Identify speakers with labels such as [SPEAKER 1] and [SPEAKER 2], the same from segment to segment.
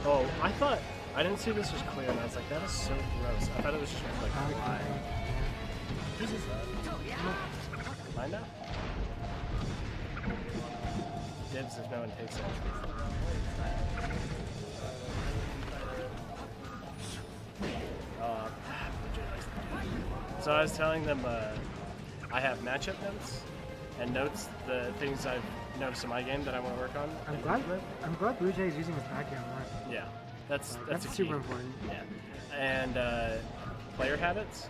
[SPEAKER 1] Oh, I didn't see this was clear, and I was like, that is so gross. I thought it was just like fly. Whose is that? Mine now? Dibs if no one takes it. So I was telling them I have matchup notes and notes, the things I've noticed in my game that I want to work on.
[SPEAKER 2] I'm glad Blue Jay is using his backhand more.
[SPEAKER 1] Yeah, that's
[SPEAKER 2] super important.
[SPEAKER 1] Yeah, and player habits,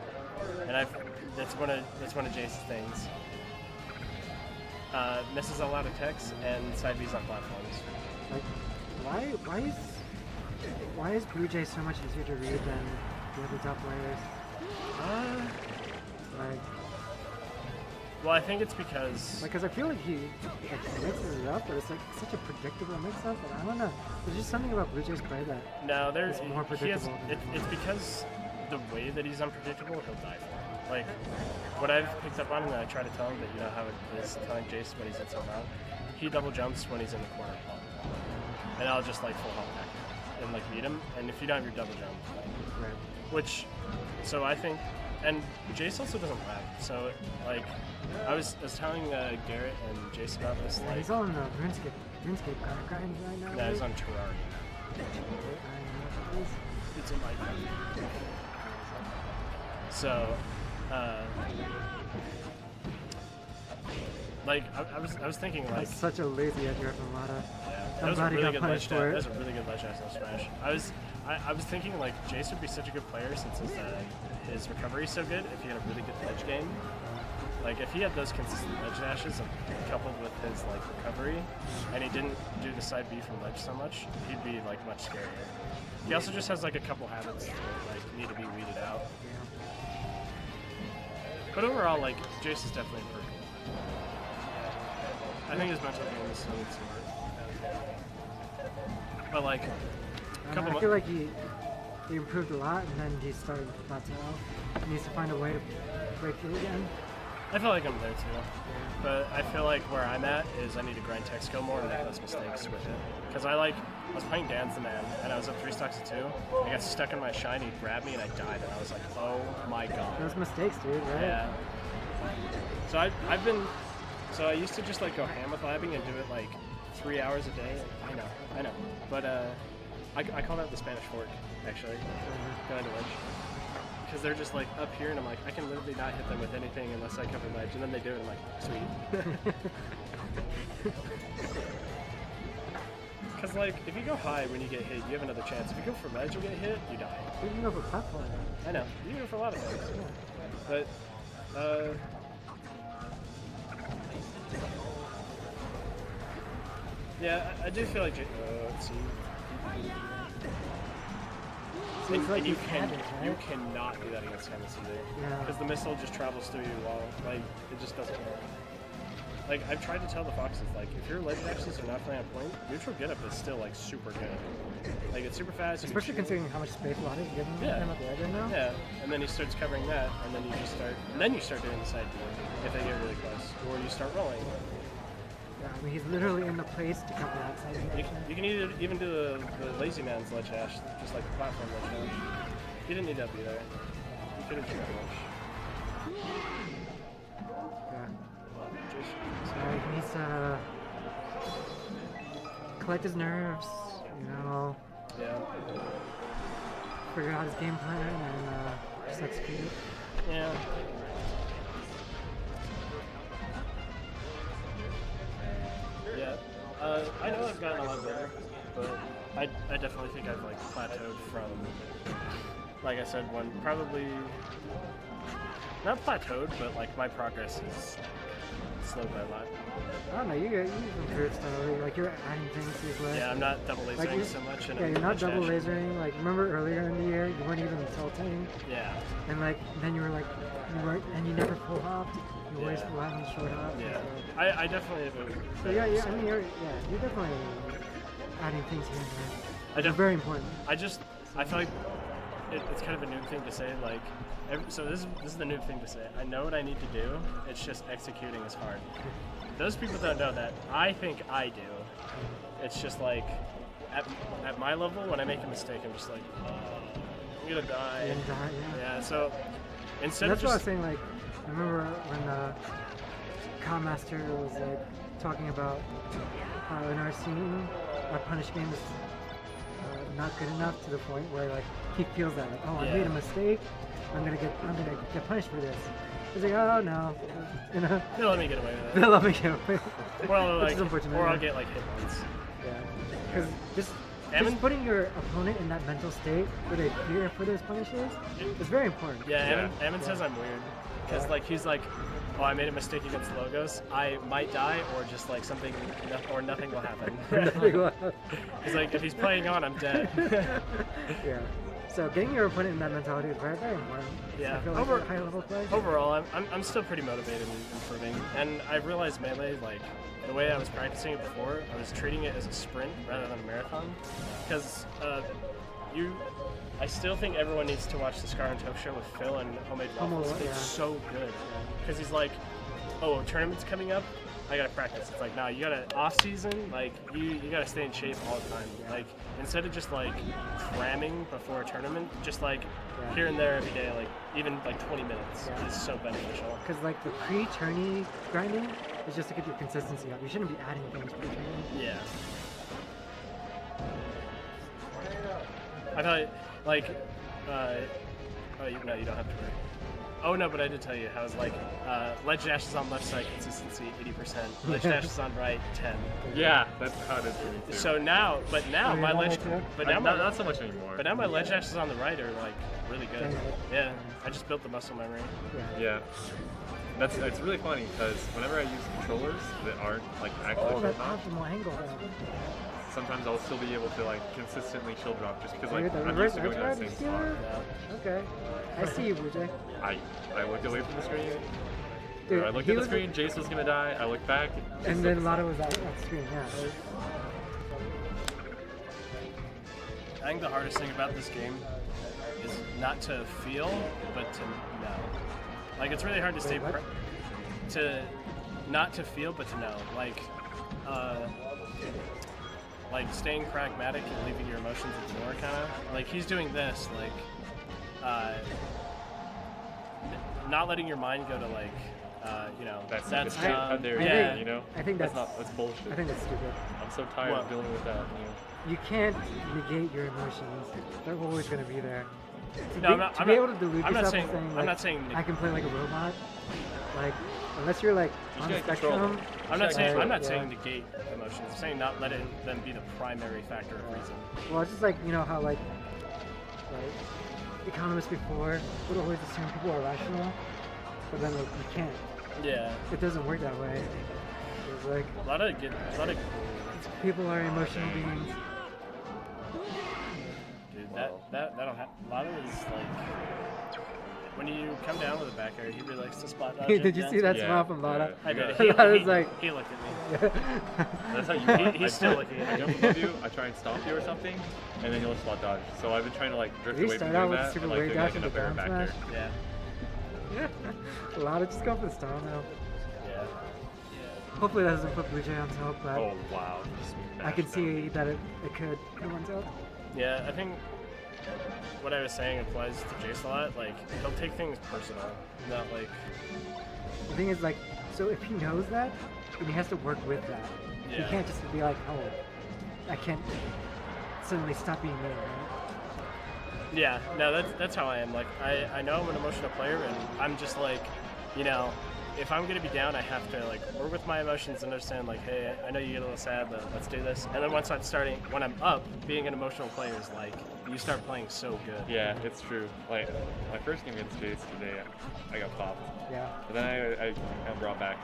[SPEAKER 1] and that's one of Jace's things. Misses a lot of techs and side Bs on platforms.
[SPEAKER 2] Like, why is Blue Jay so much easier to read than the other top players?
[SPEAKER 1] Well, I think it's because...
[SPEAKER 2] Because I feel like he mixes it up, but it's like such a predictable mix-up, and I don't know. There's just something about Blue Jay's play that is more predictable.
[SPEAKER 1] It's because the way that he's unpredictable, he'll die for it. Like, what I've picked up on, and I try to tell him that, you know, how it is telling Jace when he's in so round, he double jumps when he's in the corner. And I'll just, like, full hop back and, like, meet him, and if you don't have your double jump,
[SPEAKER 2] right.
[SPEAKER 1] Which, so I think, and Jace also doesn't lag, so, like, I was telling Garrett and Jace about this.
[SPEAKER 2] Yeah,
[SPEAKER 1] like,
[SPEAKER 2] he's on RuneScape kind of grind right now.
[SPEAKER 1] No, he's on Terraria. It's in my game. So, like, I was thinking, like...
[SPEAKER 2] That's such a lazy edge from Lada.
[SPEAKER 1] Yeah, that was a really good ledge dash. That was a really good ledge dash on Smash. I was thinking, like, Jace would be such a good player since his recovery is so good if he had a really good ledge game. Like, if he had those consistent ledge dashes coupled with his, like, recovery, and he didn't do the side B from ledge so much, he'd be, like, much scarier. He also just has, like, a couple habits that, like, need to be weeded out. But overall, like, Jace is definitely improving. I think his mental game is still smart. But, like,
[SPEAKER 2] I feel like he improved a lot, and then he started to plateau. He needs to find a way to break through again.
[SPEAKER 1] I feel like I'm there too, but I feel like where I'm at is I need to grind tech skill more and make less mistakes with it. Because I was playing Dan's the Man, and I was up 3 stocks to 2. I got stuck in my shine, he grabbed me, and I died, and I was like, oh my god.
[SPEAKER 2] Those mistakes, dude, right?
[SPEAKER 1] Yeah. So so I used to just like go ham with labbing and do it like 3 hours a day. I know. But I call that the Spanish fork, actually, going to ledge. Because they're just like up here, and I'm like, I can literally not hit them with anything unless I cover ledge, and then they do it, and I'm like, sweet. Because like, if you go high when you get hit, you have another chance. If you go for ledge and get hit, you die.
[SPEAKER 2] You can go for platform.
[SPEAKER 1] I know. You can go for a lot of things. Yeah. But, yeah, I do feel like, let's see. And you cannot do that against Samus either. Because the missile just travels through you while, like, it just doesn't work. Like, I've tried to tell the Foxes, like, if your ledge dashes are not playing on point, neutral get up is still, like, super good. Like, it's super fast.
[SPEAKER 2] Especially considering how much space Lada is giving him at the edge right now.
[SPEAKER 1] Yeah, and then he starts covering that, and then you start doing the side B if they get really close. Or you start rolling.
[SPEAKER 2] Yeah, I mean, he's literally in the place to cover that side.
[SPEAKER 1] You can even do the lazy man's ledge dash, just like the platform ledge dash. He didn't need to be there. He could have done that much.
[SPEAKER 2] Yeah. He needs to collect his nerves, you know.
[SPEAKER 1] Yeah.
[SPEAKER 2] Figure out his game plan and just execute it.
[SPEAKER 1] Yeah. Yeah, I know I've gotten a lot better, but I definitely think I've like plateaued from, like I said, probably not plateaued, but like my progress is slowed by a lot.
[SPEAKER 2] I don't know, you improved steadily, like you're adding things to your play.
[SPEAKER 1] Yeah, I'm not double lasering so much.
[SPEAKER 2] Yeah, you're not double lasering. Like remember earlier in the year, you weren't even tilting.
[SPEAKER 1] Yeah.
[SPEAKER 2] And like then you were like, you never full hopped. You always flat on short hop.
[SPEAKER 1] Yeah.
[SPEAKER 2] So.
[SPEAKER 1] I definitely have a.
[SPEAKER 2] So yeah, I mean you're definitely adding things here and there. It's very important.
[SPEAKER 1] I feel like it's kind of a noob thing to say. Like, so this is the noob thing to say. I know what I need to do. It's just executing is hard. Those people don't know that. I think I do. It's just like at my level, when I make a mistake, I'm just like, I'm gonna die.
[SPEAKER 2] You're gonna die, yeah.
[SPEAKER 1] Yeah. So instead
[SPEAKER 2] of
[SPEAKER 1] just.
[SPEAKER 2] That's what I was saying. Like, I remember when Master was like talking about how in our scene, our punish game is not good enough to the point where like he feels that like, oh, I made a mistake, I'm gonna get punished for this. He's like, oh no, you know.
[SPEAKER 1] They'll let me get away with it.
[SPEAKER 2] They'll let me get away with it.
[SPEAKER 1] Or I'll get like hit once.
[SPEAKER 2] Yeah, because just putting your opponent in that mental state where they fear for those punishes is very important.
[SPEAKER 1] Yeah, Ammon says I'm weird. Because like he's like, oh, I made a mistake against Logos. I might die, or just like something, or nothing will happen. He's like, if he's playing on, I'm dead.
[SPEAKER 2] Yeah. So getting your opponent in that mentality is very, very important.
[SPEAKER 1] Yeah.
[SPEAKER 2] I feel like high level play.
[SPEAKER 1] Overall, I'm still pretty motivated and improving, and I've realized Melee, like the way I was practicing it before, I was treating it as a sprint rather than a marathon, because I still think everyone needs to watch the Scar and Toph show with Phil and Homemade Waffles. It's so good. Because he's like, oh, tournament's coming up, I gotta practice. It's like, nah, you gotta, off season, like, you gotta stay in shape all the time. Like, instead of just like cramming before a tournament, just like here and there every day, like even like 20 minutes is so beneficial.
[SPEAKER 2] Because like the pre-tourney grinding is just to get your consistency up. You shouldn't be adding things pre-tourney.
[SPEAKER 1] Yeah. I thought, like, oh, no, you don't have to worry. Oh, no, but I did tell you how it's like, ledge dashes on left side, consistency 80%. Ledge dashes on right, 10.
[SPEAKER 3] Yeah, that's how it is for me too.
[SPEAKER 1] So now, my ledge,
[SPEAKER 3] not so much anymore.
[SPEAKER 1] But now my ledge dashes on the right are like really good. Yeah, I just built the muscle memory.
[SPEAKER 3] Yeah. It's really funny because whenever I use controllers that aren't like actually
[SPEAKER 2] that optimal angle.
[SPEAKER 3] Sometimes I'll still be able to like consistently shield drop just because like
[SPEAKER 2] I'm
[SPEAKER 3] used to going to the same spot.
[SPEAKER 2] Yeah. Okay. I see you, Blue Jay.
[SPEAKER 3] I looked away from the screen.
[SPEAKER 2] Dude,
[SPEAKER 3] I looked at the screen, Jace was gonna die, I looked back.
[SPEAKER 2] And then Lada was out the screen, yeah.
[SPEAKER 1] I think the hardest thing about this game is not to feel, but to know. Like, it's really hard to stay not to feel, but to know. Like staying pragmatic and leaving your emotions at the door, kind of. Like, he's doing this, like, not letting your mind go to, like, you know,
[SPEAKER 3] that's
[SPEAKER 1] dumb.
[SPEAKER 3] Yeah, you know?
[SPEAKER 2] I think that's
[SPEAKER 3] bullshit.
[SPEAKER 2] I think that's stupid.
[SPEAKER 3] I'm so tired of dealing with that. You know?
[SPEAKER 2] You can't negate your emotions. They're always going to be there. To
[SPEAKER 1] I'm
[SPEAKER 2] be able to delude yourself
[SPEAKER 1] saying,
[SPEAKER 2] and saying, like,
[SPEAKER 1] I'm not saying
[SPEAKER 2] I can play like a robot. Like, unless you're like on the spectrum.
[SPEAKER 1] I'm not saying negate emotions. I'm saying not letting them be the primary factor of reason.
[SPEAKER 2] Well, it's just like, you know how like economists before would always assume people are rational, but then like you can't.
[SPEAKER 1] Yeah.
[SPEAKER 2] It doesn't work that way. It's like
[SPEAKER 1] a lot of
[SPEAKER 2] people are emotional beings.
[SPEAKER 1] Dude, that'll happen. Lada is like, when you come down with a back air, he really likes to spot dodge.
[SPEAKER 2] Did you see that smile from Lada?
[SPEAKER 1] I did.
[SPEAKER 2] He
[SPEAKER 1] looked at me.
[SPEAKER 3] That's how you.
[SPEAKER 1] He's still looking at me.
[SPEAKER 3] I jump above you, I try and stomp you or something, and then you'll spot dodge. So I've been trying to like drift away from doing that, and like doing like an up air back air.
[SPEAKER 1] Yeah.
[SPEAKER 2] Lada, just go for the style now.
[SPEAKER 1] Yeah.
[SPEAKER 2] Hopefully that doesn't put Blue Jay on top, but
[SPEAKER 3] oh wow.
[SPEAKER 2] I can see that it could put on top.
[SPEAKER 1] Yeah, I think what I was saying applies to Jace a lot. Like, he'll take things personal, not like.
[SPEAKER 2] The thing is, like, so if he knows that, then he has to work with that.
[SPEAKER 1] Yeah.
[SPEAKER 2] He can't just be like, oh, I can't suddenly stop being me, right?
[SPEAKER 1] Yeah, no, that's how I am. Like, I know I'm an emotional player, and I'm just like, you know, if I'm gonna be down, I have to like work with my emotions and understand, like, hey, I know you get a little sad, but let's do this. And then when I'm up, being an emotional player is like, you start playing so good.
[SPEAKER 3] Yeah, it's true. Like, my first game against Jace today, I got popped.
[SPEAKER 2] Yeah.
[SPEAKER 3] But then I brought back.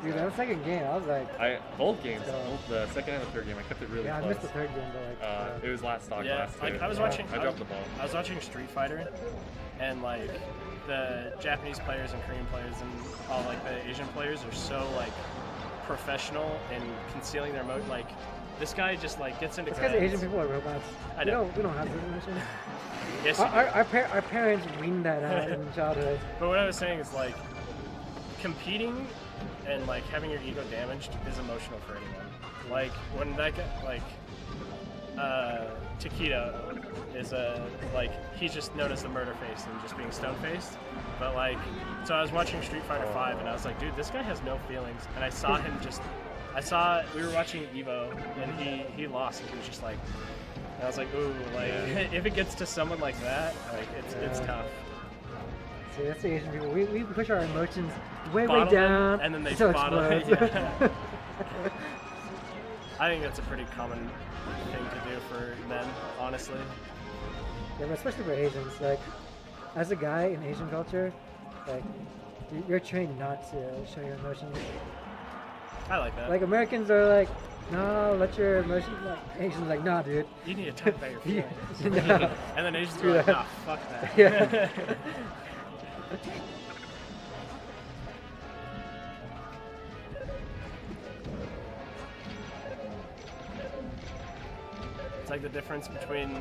[SPEAKER 2] Dude, that was second game. I was like.
[SPEAKER 3] Both games, the second and the third game, I kept it really close.
[SPEAKER 2] Yeah, I missed the third game, but like.
[SPEAKER 3] It was last stock.
[SPEAKER 1] Yeah,
[SPEAKER 3] last
[SPEAKER 1] like I was watching.
[SPEAKER 3] I dropped the ball.
[SPEAKER 1] I was watching Street Fighter, and like the Japanese players and Korean players and all like the Asian players are so like professional in concealing their emotion. Like, this guy just like gets into.
[SPEAKER 2] It's because Asian people are robots.
[SPEAKER 1] I know.
[SPEAKER 2] We don't have those emotions.
[SPEAKER 1] Yes.
[SPEAKER 2] Our parents weaned that out in childhood.
[SPEAKER 1] But what I was saying is, like, competing and like having your ego damaged is emotional for anyone. Like, when that guy, like, Taquito is like he's just known as the murder face and just being stone faced. But like, so I was watching Street Fighter 5 and I was like, dude, this guy has no feelings. And I saw him just, we were watching Evo and he lost and he was just like, and I was like, ooh, like if it gets to someone like that, like it's tough.
[SPEAKER 2] See, that's the Asian people. We push our emotions way
[SPEAKER 1] Bottle
[SPEAKER 2] down,
[SPEAKER 1] them, and then they
[SPEAKER 2] so
[SPEAKER 1] bottle it.
[SPEAKER 2] explodes.
[SPEAKER 1] Yeah. I think that's a pretty common thing to do for men, honestly.
[SPEAKER 2] Yeah, but especially for Asians. Like, as a guy in Asian culture, like, you're trained not to show your emotions.
[SPEAKER 1] I like that.
[SPEAKER 2] Like, Americans are like, no, let your emotions. Like, Asians are like, nah, dude.
[SPEAKER 1] You need to talk about your feelings.
[SPEAKER 2] No.
[SPEAKER 1] And then Asians
[SPEAKER 2] Do
[SPEAKER 1] are like,
[SPEAKER 2] that.
[SPEAKER 1] nah, fuck that.
[SPEAKER 2] Yeah.
[SPEAKER 1] It's like the difference between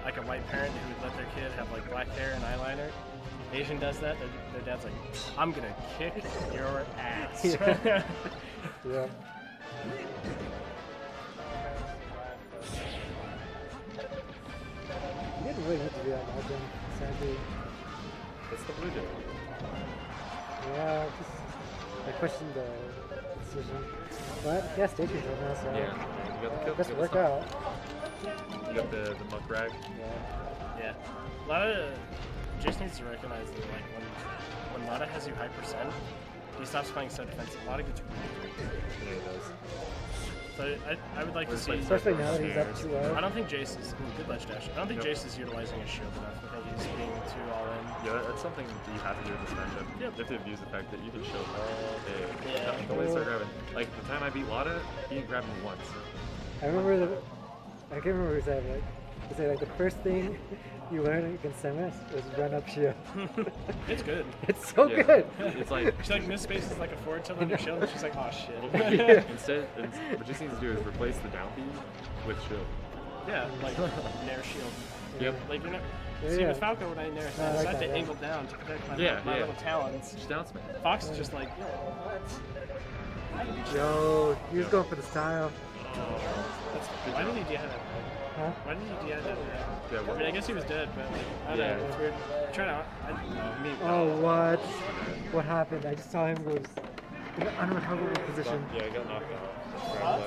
[SPEAKER 1] like a white parent who would let their kid have like black hair and eyeliner. Asian does that. Their dad's like, I'm gonna kick your ass.
[SPEAKER 2] Yeah. Yeah. You didn't really need to do that, Malcolm. Sadly.
[SPEAKER 3] That's the blue dip.
[SPEAKER 2] Yeah, just I questioned the decision. But yeah, stage control now, so
[SPEAKER 3] Yeah. You got the kill.
[SPEAKER 2] best
[SPEAKER 3] you got
[SPEAKER 2] work
[SPEAKER 3] the
[SPEAKER 2] out.
[SPEAKER 3] stuff. You got the muck rag.
[SPEAKER 1] Yeah. Lada just needs to recognize that like when Lada has you high percent, he stops playing so defensive. Lada gets really good.
[SPEAKER 3] Yeah, it does.
[SPEAKER 1] So I would like to see.
[SPEAKER 2] Especially now that he's up too low.
[SPEAKER 1] I don't think Jace is good ledge dash. I don't think Jace is utilizing his shield enough. I think he's being too all in.
[SPEAKER 3] Yeah, that's something that you have to do in this matchup.
[SPEAKER 1] Yep.
[SPEAKER 3] You have to abuse the fact that you can shield all day.
[SPEAKER 1] Yeah.
[SPEAKER 3] Don't wait to start grabbing. Like the time I beat Lada, he didn't grab me once.
[SPEAKER 2] I can't remember who said it. He said like the first thing you learn against Samus is run up shield.
[SPEAKER 1] It's good.
[SPEAKER 2] It's so
[SPEAKER 3] Yeah.
[SPEAKER 2] good.
[SPEAKER 3] It's like
[SPEAKER 1] She's like, this space is like a forward tilt on your shield, and she's like, oh shit.
[SPEAKER 3] what you need to do is replace the down B with shield.
[SPEAKER 1] Yeah, like nair shield.
[SPEAKER 3] Yep.
[SPEAKER 1] Like you're not.
[SPEAKER 2] Yeah,
[SPEAKER 1] See
[SPEAKER 2] yeah.
[SPEAKER 1] with Falco when I nair,
[SPEAKER 2] No, I
[SPEAKER 1] I
[SPEAKER 2] like
[SPEAKER 1] have
[SPEAKER 2] that,
[SPEAKER 1] to
[SPEAKER 2] yeah.
[SPEAKER 1] angle down to protect my,
[SPEAKER 3] Yeah,
[SPEAKER 1] my
[SPEAKER 3] yeah.
[SPEAKER 1] little talons.
[SPEAKER 3] Just down smash.
[SPEAKER 1] Fox is just like, yo, what?
[SPEAKER 2] Yo, he was going for the style.
[SPEAKER 1] Why did he DI that?
[SPEAKER 2] Huh?
[SPEAKER 1] Why did he DI that?
[SPEAKER 3] Yeah,
[SPEAKER 1] I mean, I guess he was dead, but like, I don't know. It's weird. I'm trying to. I don't know. Me.
[SPEAKER 2] Oh, what? What happened? I just saw him go in an unrecoverable position.
[SPEAKER 3] Yeah, I got knocked out.